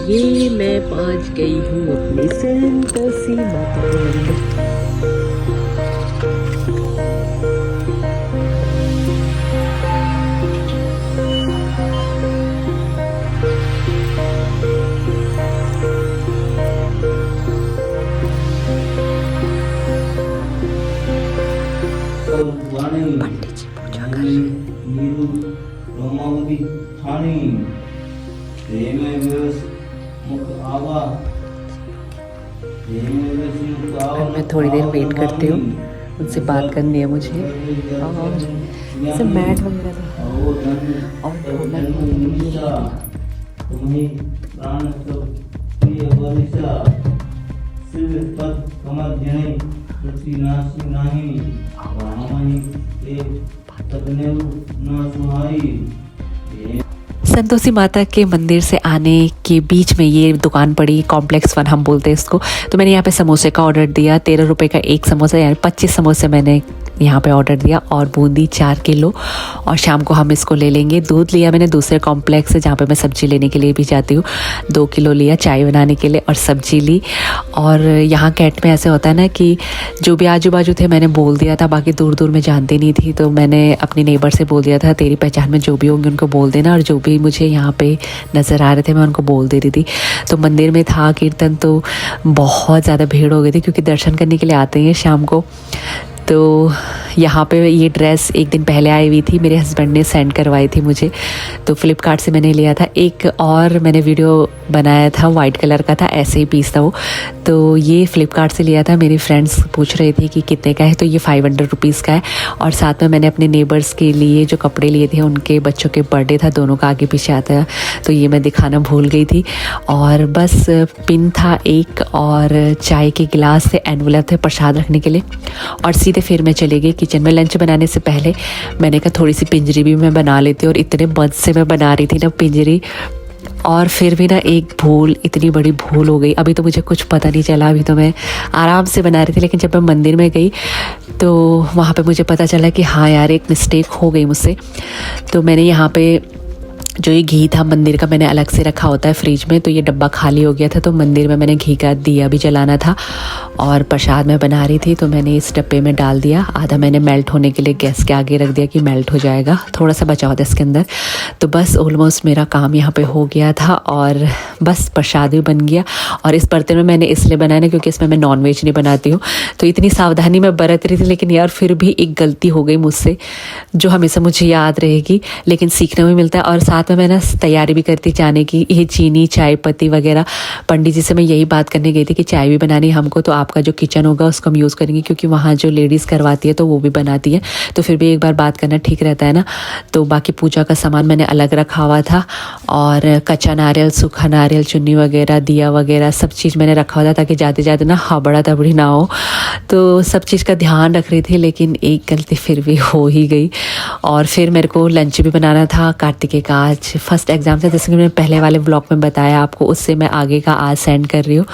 ये मैं पहुंच गई हूँ अपने संतोषी माता के मंदिर। पंडित जी पूजा कर रहे हैं। मैं थोड़ी देर वेट करती हूँ, उनसे बात करनी है मुझे। और सब मैट वगैरह और संतोषी माता के मंदिर से आने के बीच में ये दुकान पड़ी, कॉम्प्लेक्स 1 हम बोलते हैं इसको। तो मैंने यहाँ पे समोसे का ऑर्डर दिया, 13 रुपये का एक समोसा, यानी 25 समोसे मैंने यहाँ पे ऑर्डर दिया, और बूंदी 4 किलो। और शाम को हम इसको ले लेंगे। दूध लिया मैंने दूसरे कॉम्प्लेक्स से जहाँ पे मैं सब्ज़ी लेने के लिए भी जाती हूँ, 2 किलो लिया चाय बनाने के लिए, और सब्ज़ी ली। और यहाँ कैट में ऐसे होता है ना कि जो भी आजू बाजू थे मैंने बोल दिया था, बाकी दूर दूर में जानती नहीं थी, तो मैंने अपनी नेबर से बोल दिया था तेरी पहचान में जो भी होंगे उनको बोल देना, और जो भी मुझे यहाँ पे नज़र आ रहे थे मैं उनको बोल दे रही थी। तो मंदिर में था कीर्तन, तो बहुत ज़्यादा भीड़ हो गई थी, क्योंकि दर्शन करने के लिए आते हैं शाम को। तो यहाँ पे ये ड्रेस एक दिन पहले आई हुई थी, मेरे हस्बैंड ने सेंड करवाई थी मुझे, तो फ्लिपकार्ट से मैंने लिया था। एक और मैंने वीडियो बनाया था, वाइट कलर का था, ऐसे ही पीस था वो, तो ये फ्लिपकार्ट से लिया था। मेरी फ्रेंड्स पूछ रही थी कि कितने का है, तो ये 500 रुपीज़ का है। और साथ में मैंने अपने नेबर्स के लिए जो कपड़े लिए थे, उनके बच्चों के बर्थडे था, दोनों का आगे पीछे आता है, तो ये मैं दिखाना भूल गई थी। और बस पिन था एक, और चाय के गिलास थे, एनवलप थे प्रसाद रखने के लिए। और सीधे फिर मैं चली गई किचन में। लंच बनाने से पहले मैंने कहा थोड़ी सी पिंजरी भी मैं बना लेती हूँ, और इतने मज़े से मैं बना रही थी ना पिंजरी, और फिर भी ना एक भूल, इतनी बड़ी भूल हो गई। अभी तो मुझे कुछ पता नहीं चला, अभी तो मैं आराम से बना रही थी, लेकिन जब मैं मंदिर में गई तो वहाँ पे मुझे पता चला कि हाँ यार एक मिस्टेक हो गई मुझसे। तो मैंने यहाँ पे जो ये घी था मंदिर का, मैंने अलग से रखा होता है फ्रिज में, तो ये डब्बा खाली हो गया था, तो मंदिर में मैंने घी का दिया भी जलाना था, और प्रसाद मैं बना रही थी, तो मैंने इस डब्बे में डाल दिया। आधा मैंने मेल्ट होने के लिए गैस के आगे रख दिया कि मेल्ट हो जाएगा, थोड़ा सा बचा होता है इसके अंदर। तो बस ऑलमोस्ट मेरा काम यहाँ पे हो गया था, और बस प्रसाद भी बन गया। और इस बर्तन में मैंने इसलिए बनाया ना क्योंकि इसमें मैं नॉनवेज नहीं बनाती हूँ, तो इतनी सावधानी मैं बरत रही थी, लेकिन यार फिर भी एक गलती हो गई मुझसे, जो हमेशा मुझे याद रहेगी, लेकिन सीखना भी मिलता है। और साथ में मैं ना तैयारी भी करती जाने की, ये चीनी चाय पत्ती वगैरह, पंडित जी से मैं यही बात करने गई थी कि चाय भी बनानी है हमको, तो आपका जो किचन होगा उसको हम यूज़ करेंगे, क्योंकि वहाँ जो लेडीज़ करवाती है तो वो भी बनाती है, तो फिर भी एक बार बात करना ठीक रहता है ना। तो बाकी पूजा का सामान मैंने अलग रखा हुआ था, और कच्चा नारियल, सूखा नारियल, चुन्नी वगैरह, दिया वगैरह सब चीज़ मैंने रखा हुआ था, ताकि जाते जाते ना हबड़ा तबड़ी ना हो। तो सब चीज़ का ध्यान रख रही थी, लेकिन एक गलती फिर भी हो ही गई। और फिर मेरे को लंच भी बनाना था। कार्तिकेय का आज फर्स्ट एग्ज़ाम था, जैसे कि मैंने पहले वाले व्लॉग में बताया आपको, उससे मैं आगे का आज सेंड कर रही हूँ।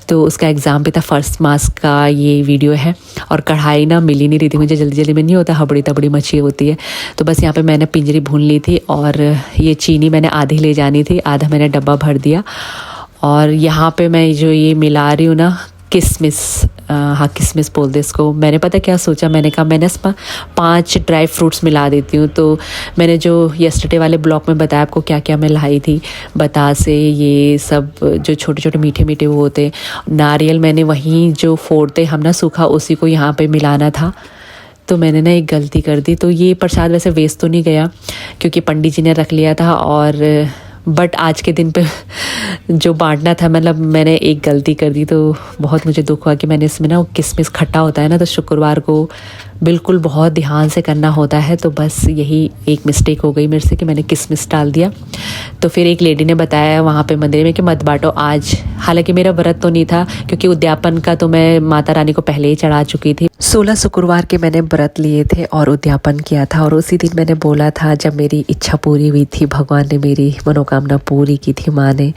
तो उसका एग्ज़ाम भी था, फर्स्ट मास का ये वीडियो है। और कढ़ाई ना मिल ही नहीं रही थी मुझे, जल्दी जल्दी में नहीं होता, हबड़ी तबड़ी मच्छी होती है। तो बस यहाँ पे मैंने पिंजरी भून ली थी, और ये चीनी मैंने आधी ले जानी थी, आधा मैंने डब्बा भर दिया। और यहाँ पे मैं जो ये मिला रही हूँ ना किशमिश, हाँ किशमिश बोल दे इसको। मैंने पता क्या सोचा, मैंने कहा मैंने इसमें 5 ड्राई फ्रूट्स मिला देती हूँ। तो मैंने जो यस्टरडे वाले ब्लॉग में बताया आपको क्या क्या मैं लाई थी, बतासे, ये सब जो छोटे छोटे मीठे मीठे वो होते, नारियल मैंने वहीं जो फोड़ते हम ना सूखा, उसी को यहाँ पे मिलाना था। तो मैंने ना एक गलती कर दी। तो ये प्रसाद वैसे वेस्ट तो नहीं गया, क्योंकि पंडित जी ने रख लिया था, और बट आज के दिन पे जो बांटना था, मतलब मैंने एक गलती कर दी, तो बहुत मुझे दुख हुआ कि मैंने इसमें ना वो किशमिश खट्टा होता है ना, तो शुक्रवार को बिल्कुल बहुत ध्यान से करना होता है, तो बस यही एक मिस्टेक हो गई मेरे से कि मैंने किशमिश डाल दिया। तो फिर एक लेडी ने बताया वहाँ पे मंदिर में कि मत बांटो आज। हालांकि मेरा व्रत तो नहीं था, क्योंकि उद्यापन का तो मैं माता रानी को पहले ही चढ़ा चुकी थी। 16 शुक्रवार के मैंने व्रत लिए थे और उद्यापन किया था, और उसी दिन मैंने बोला था, जब मेरी इच्छा पूरी हुई थी, भगवान ने मेरी मनोकामना पूरी की थी माँ ने,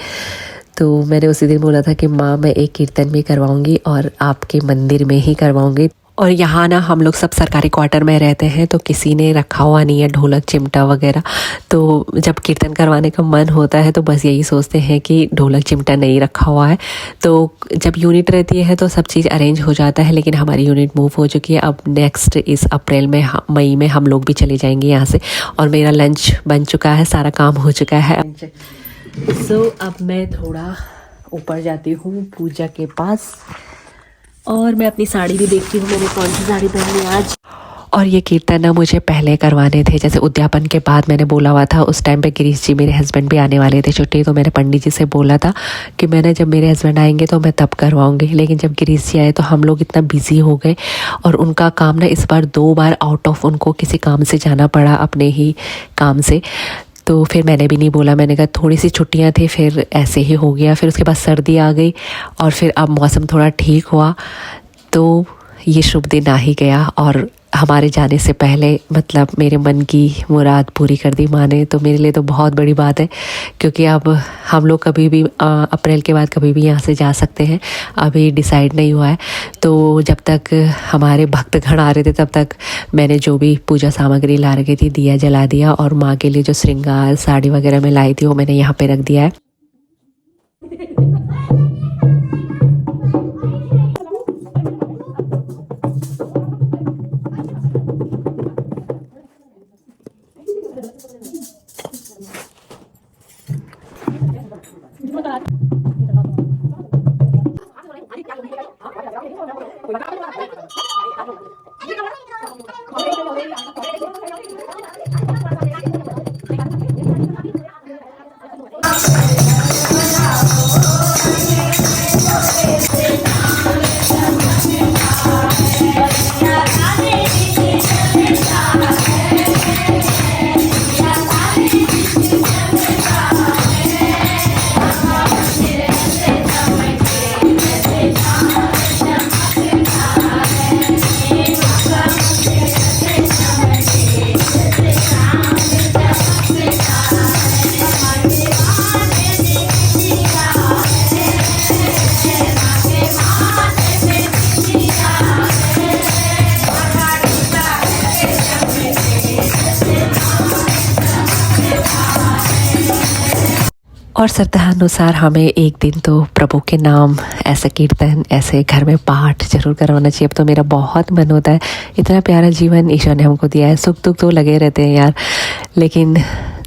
तो मैंने उसी दिन बोला था कि माँ मैं एक कीर्तन भी करवाऊँगी और आपके मंदिर में ही करवाऊँगी। और यहाँ ना हम लोग सब सरकारी क्वार्टर में रहते हैं, तो किसी ने रखा हुआ नहीं है ढोलक चिमटा वगैरह। तो जब कीर्तन करवाने का मन होता है तो बस यही सोचते हैं कि ढोलक चिमटा नहीं रखा हुआ है। तो जब यूनिट रहती है तो सब चीज़ अरेंज हो जाता है, लेकिन हमारी यूनिट मूव हो चुकी है। अब नेक्स्ट इस अप्रैल में मई में हम लोग भी चले जाएंगे यहाँ से। और मेरा लंच बन चुका है, सारा काम हो चुका है। सो अब मैं थोड़ा ऊपर जाती हूँ पूजा के पास, और मैं अपनी साड़ी भी देखती हूँ मैंने कौन सी साड़ी पहनी आज। और ये कीर्तन ना मुझे पहले करवाने थे, जैसे उद्यापन के बाद मैंने बोला हुआ था। उस टाइम पे गिरीश जी मेरे हस्बैंड भी आने वाले थे छुट्टी, तो मैंने पंडित जी से बोला था कि मैंने जब मेरे हस्बैंड आएंगे तो मैं तब करवाऊंगी। लेकिन जब गिरीश जी आए तो हम लोग इतना बिजी हो गए, और उनका काम ना इस बार 2 बार आउट ऑफ उनको किसी काम से जाना पड़ा, अपने ही काम से। तो फिर मैंने भी नहीं बोला, मैंने कहा थोड़ी सी छुट्टियां थी, फिर ऐसे ही हो गया। फिर उसके बाद सर्दी आ गई, और फिर अब मौसम थोड़ा ठीक हुआ, तो ये शुभ दिन आ ही गया। और हमारे जाने से पहले मतलब मेरे मन की मुराद पूरी कर दी माँ ने, तो मेरे लिए तो बहुत बड़ी बात है। क्योंकि अब हम लोग कभी भी अप्रैल के बाद कभी भी यहाँ से जा सकते हैं, अभी डिसाइड नहीं हुआ है। तो जब तक हमारे भक्तगण आ रहे थे तब तक मैंने जो भी पूजा सामग्री ला रखी थी दिया जला दिया, और माँ के लिए जो श्रृंगार साड़ी वगैरह मैं लाई थी वो मैंने यहाँ पे रख दिया है। और श्रद्धानुसार हमें एक दिन तो प्रभु के नाम ऐसे कीर्तन, ऐसे घर में पाठ जरूर करवाना चाहिए। अब तो मेरा बहुत मन होता है, इतना प्यारा जीवन ईश्वर ने हमको दिया है। सुख दुख तो लगे रहते हैं यार, लेकिन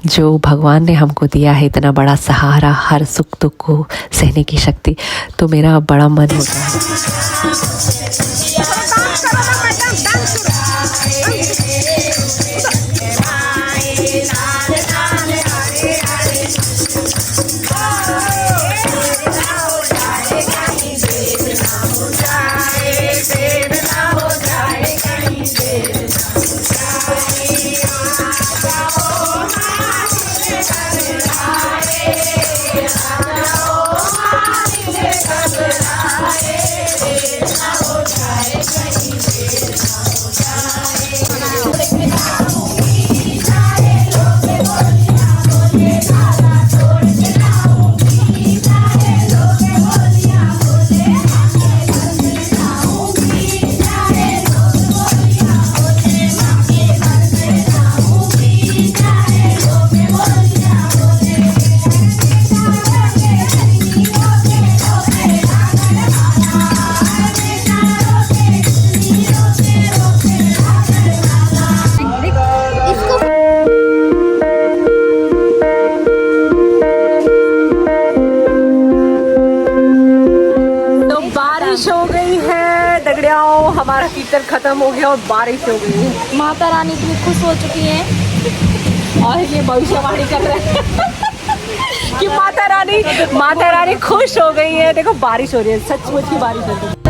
जो भगवान ने हमको दिया है इतना बड़ा सहारा, हर सुख दुख को सहने की शक्ति, तो मेरा बड़ा मन होता है। हमारा कीर्तन खत्म हो गया और बारिश हो गई है। माता रानी इतनी खुश हो चुकी हैं और ये भविष्यवाणी कर रहे हैं कि माता रानी खुश हो गई है। देखो बारिश हो रही है, सचमुच की बारिश हो रही है।